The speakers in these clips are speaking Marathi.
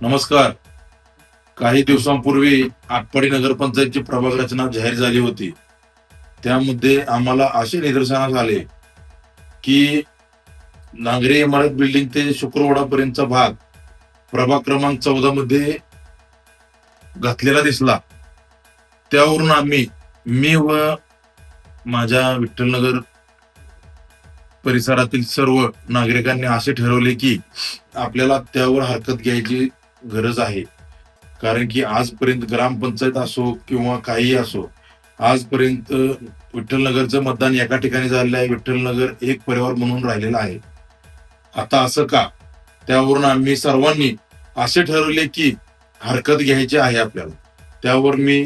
नमस्कार. काही दिवसांपूर्वी आटपाडी नगरपंचायतची प्रभाग रचना जाहीर झाली होती. त्यामध्ये आम्हाला असे निदर्शनास आले की नागरी इमारत बिल्डिंग ते शुक्रवाडापर्यंतचा भाग प्रभाग क्रमांक 14 मध्ये घातलेला दिसला. त्यावरून मी व माझ्या विठ्ठलनगर परिसरातील सर्व नागरिकांनी असे ठरवले की आपल्याला त्यावर हरकत घ्यायची गरज आहे. कारण की आजपर्यंत ग्रामपंचायत असो किंवा काहीही असो, आजपर्यंत विठ्ठलनगरचं मतदान एका ठिकाणी झालेलं आहे. विठ्ठलनगर एक परिवार म्हणून राहिलेला आहे. आता असं का? त्यावरून आम्ही सर्वांनी असे ठरवले की हरकत घ्यायची आहे आपल्याला. त्यावर मी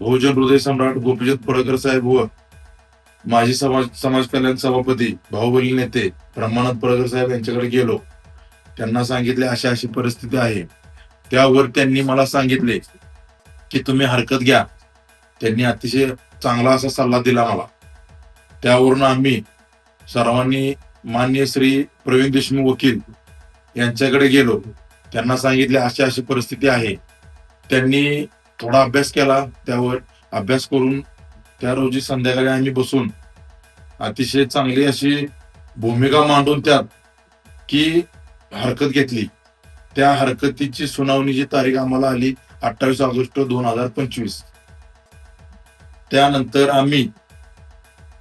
बहुजन हृदय सम्राट गोपीचंद पडळकर साहेब व माजी समाज कल्याण सभापती बाहुबली नेते ब्रह्मानंद पडळकर साहेब यांच्याकडे गेलो. त्यांना सांगितले अशी अशी परिस्थिती आहे. त्यावर त्यांनी मला सांगितले की तुम्ही हरकत घ्या. त्यांनी अतिशय चांगला असा सल्ला दिला मला. त्यावरून आम्ही सर्वांनी माननीय श्री प्रवीण देशमुख वकील यांच्याकडे गेलो. त्यांना सांगितले अशी अशी परिस्थिती आहे. त्यांनी थोडा अभ्यास केला. त्यावर अभ्यास करून त्या रोजी संध्याकाळी आम्ही बसून अतिशय चांगली अशी भूमिका मांडून त्यात की हरकत घेतली. त्या हरकतीची सुनावणीची तारीख आम्हाला आली 28 ऑगस्ट 2025. त्यानंतर आम्ही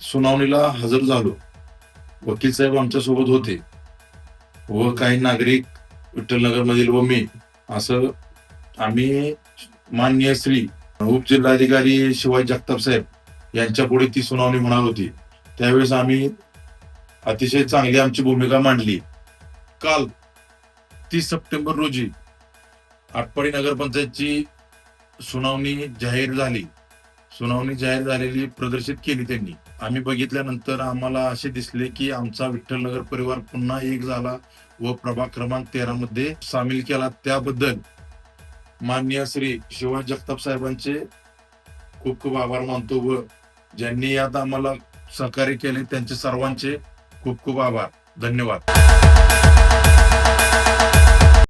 सुनावणीला हजर झालो. वकील साहेब आमच्या सोबत होते व काही नागरिक विठ्ठलनगर मधील व मी असं आम्ही माननीय श्री उपजिल्हाधिकारी शिवाजी जगताप साहेब यांच्या पुढे ती सुनावणी होणार होती. त्यावेळेस आम्ही अतिशय चांगली आमची भूमिका मांडली. काल 30 सप्टेंबर रोजी आटपाडी नगरपंचायतची सुनावणी जाहीर झाली. सुनावणी जाहीर झालेली प्रदर्शित केली त्यांनी. आम्ही बघितल्यानंतर आम्हाला असे दिसले की आमचा विठ्ठलनगर परिवार पुन्हा एक झाला व प्रभाग क्रमांक 13 मध्ये सामील केला. त्याबद्दल माननीय श्री शिवाजी जगताप साहेबांचे खूप खूप आभार मानतो व ज्यांनी यात आम्हाला सहकार्य केले त्यांचे सर्वांचे खूप खूप आभार. धन्यवाद.